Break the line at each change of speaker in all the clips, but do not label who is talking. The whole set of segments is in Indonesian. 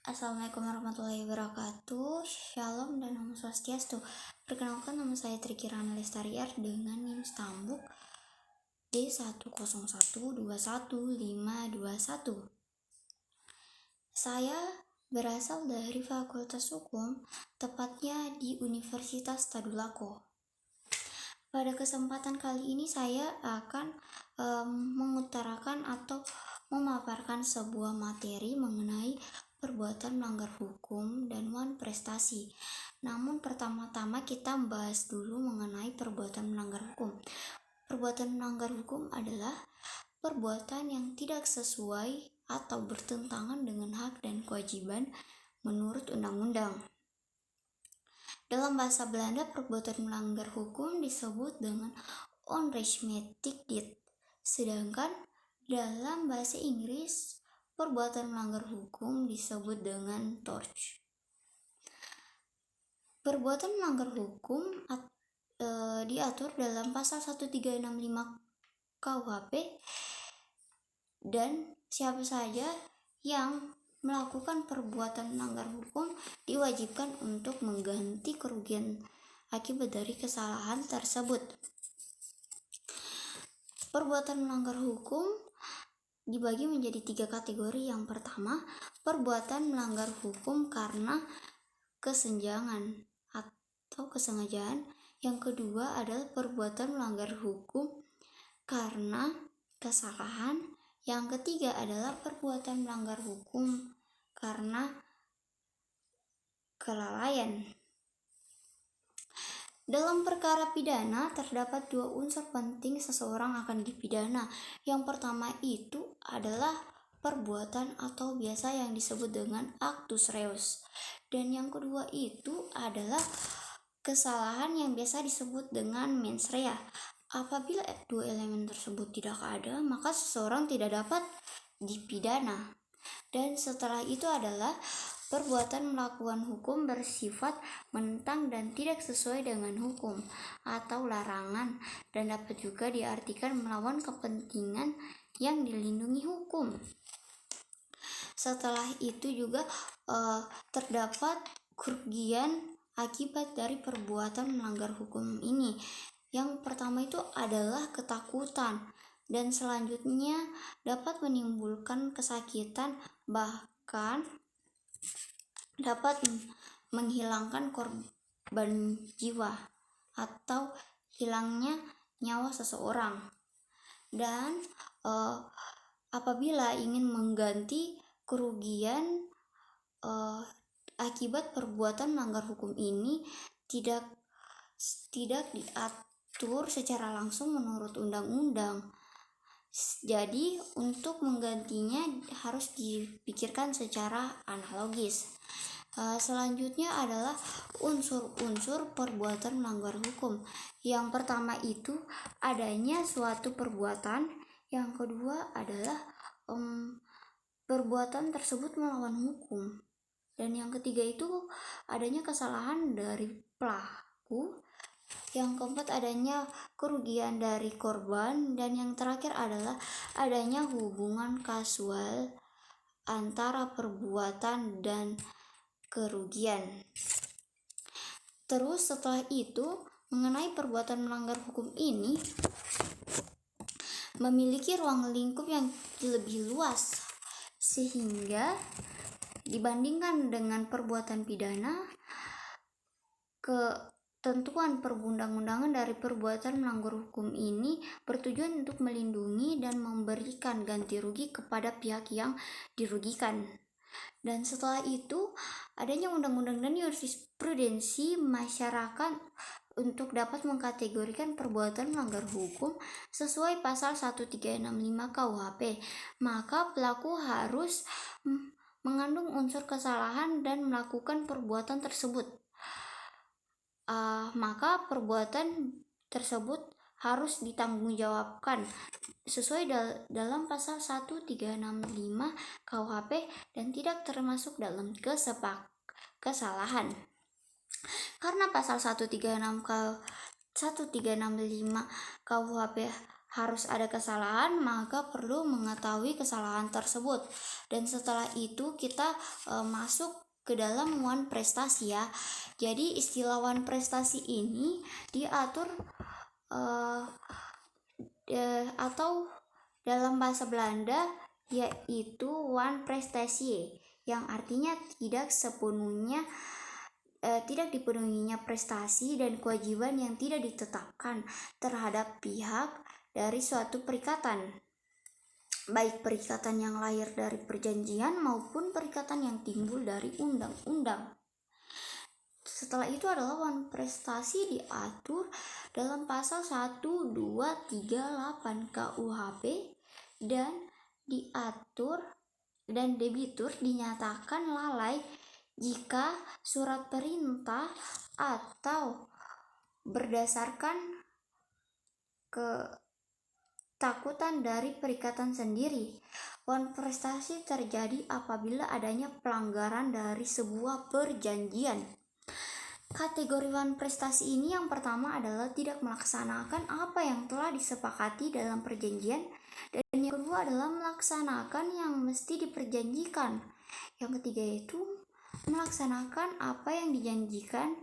Assalamualaikum warahmatullahi wabarakatuh. Shalom dan Om Swastiastu. Perkenalkan, nama saya Trikirana Lestariar dengan NIM Stambuk D1012151. Saya berasal dari Fakultas Hukum, tepatnya di Universitas Tadulako. Pada kesempatan kali ini saya akan mengutarakan atau memaparkan sebuah materi mengenai perbuatan melanggar hukum dan prestasi. Namun pertama-tama kita membahas dulu mengenai perbuatan melanggar hukum. Perbuatan melanggar hukum adalah perbuatan yang tidak sesuai atau bertentangan dengan hak dan kewajiban menurut undang-undang. Dalam bahasa Belanda, perbuatan melanggar hukum disebut dengan onrechtmatig daad. Sedangkan dalam bahasa Inggris, perbuatan melanggar hukum disebut dengan tort. Perbuatan melanggar hukum diatur dalam pasal 1365 KUHP, dan siapa saja yang melakukan perbuatan melanggar hukum diwajibkan untuk mengganti kerugian akibat dari kesalahan tersebut. Perbuatan melanggar hukum dibagi menjadi 3 kategori. Yang pertama, perbuatan melanggar hukum karena kesenjangan atau kesengajaan. Yang kedua adalah perbuatan melanggar hukum karena kesalahan. Yang ketiga adalah perbuatan melanggar hukum karena kelalaian. Dalam perkara pidana terdapat 2 unsur penting seseorang akan dipidana. Yang pertama itu adalah perbuatan atau biasa yang disebut dengan actus reus. Dan yang kedua itu adalah kesalahan yang biasa disebut dengan mens rea. Apabila 2 elemen tersebut tidak ada, maka seseorang tidak dapat dipidana. Dan setelah itu adalah perbuatan melakukan hukum bersifat menentang dan tidak sesuai dengan hukum atau larangan, dan dapat juga diartikan melawan kepentingan yang dilindungi hukum. Setelah itu juga terdapat kerugian akibat dari perbuatan melanggar hukum ini. Yang pertama itu adalah ketakutan, dan selanjutnya dapat menimbulkan kesakitan, bahkan dapat menghilangkan korban jiwa atau hilangnya nyawa seseorang. Dan apabila ingin mengganti kerugian akibat perbuatan melanggar hukum ini tidak diatur secara langsung menurut undang-undang. Jadi untuk menggantinya harus dipikirkan secara analogis. Selanjutnya adalah unsur-unsur perbuatan melanggar hukum. Yang pertama itu adanya suatu perbuatan. Yang kedua adalah perbuatan tersebut melawan hukum. Dan yang ketiga itu adanya kesalahan dari pelaku. Yang keempat adanya kerugian dari korban. Dan yang terakhir adalah adanya hubungan kasual antara perbuatan dan kerugian. Terus setelah itu, mengenai perbuatan melanggar hukum ini memiliki ruang lingkup yang lebih luas, sehingga dibandingkan dengan perbuatan pidana, ketentuan perundang-undangan dari perbuatan melanggar hukum ini bertujuan untuk melindungi dan memberikan ganti rugi kepada pihak yang dirugikan. Dan setelah itu adanya undang-undang dan jurisprudensi masyarakat untuk dapat mengkategorikan perbuatan melanggar hukum sesuai pasal 1365 KUHP. Maka pelaku harus mengandung unsur kesalahan dan melakukan perbuatan tersebut. Maka perbuatan tersebut harus ditanggungjawabkan sesuai dalam pasal 1365 KUHP dan tidak termasuk dalam kesalahan. Karena pasal 1365 KUHP harus ada kesalahan, maka perlu mengetahui kesalahan tersebut. Dan setelah itu kita masuk ke dalam wan prestasi ya. Jadi istilah wan prestasi ini diatur atau dalam bahasa Belanda yaitu wan prestasie, yang artinya tidak dipenuhinya prestasi dan kewajiban yang tidak ditetapkan terhadap pihak dari suatu perikatan, baik perikatan yang lahir dari perjanjian maupun perikatan yang timbul dari undang-undang. Setelah itu adalah wan prestasi diatur dalam pasal 1238 KUHP dan debitur dinyatakan lalai jika surat perintah atau berdasarkan ketakutan dari perikatan sendiri. Wan prestasi terjadi apabila adanya pelanggaran dari sebuah perjanjian. Kategori wan prestasi ini yang pertama adalah tidak melaksanakan apa yang telah disepakati dalam perjanjian, dan yang kedua adalah melaksanakan yang mesti diperjanjikan. Yang ketiga itu melaksanakan apa yang dijanjikan,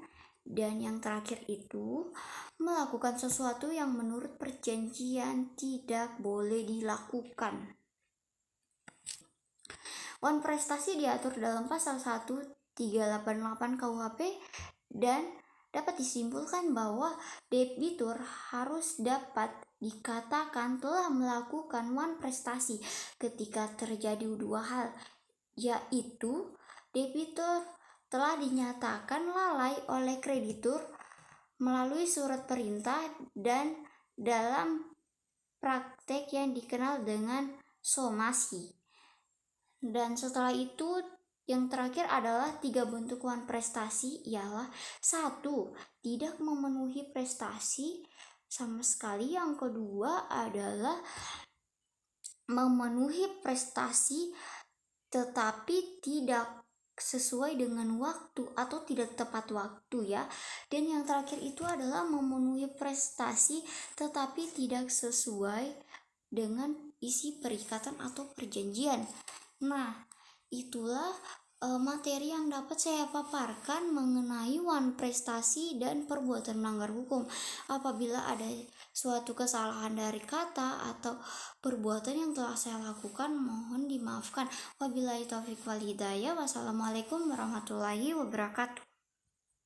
dan yang terakhir itu melakukan sesuatu yang menurut perjanjian tidak boleh dilakukan. Wan prestasi diatur dalam pasal 1388 KUHP dan dapat disimpulkan bahwa debitur harus dapat dikatakan telah melakukan wan prestasi ketika terjadi dua hal, yaitu debitur telah dinyatakan lalai oleh kreditur melalui surat perintah dan dalam praktek yang dikenal dengan somasi. Dan setelah itu yang terakhir adalah 3 bentuk wan prestasi, ialah 1. Tidak memenuhi prestasi sama sekali. Yang kedua adalah memenuhi prestasi tetapi tidak sesuai dengan waktu atau tidak tepat waktu ya. Dan yang terakhir itu adalah memenuhi prestasi tetapi tidak sesuai dengan isi perikatan atau perjanjian. Nah, itulah materi yang dapat saya paparkan mengenai wan prestasi dan perbuatan melanggar hukum. Apabila ada suatu kesalahan dari kata atau perbuatan yang telah saya lakukan, mohon dimaafkan. Wabillahi taufiq wal hidayah. Wassalamualaikum warahmatullahi wabarakatuh.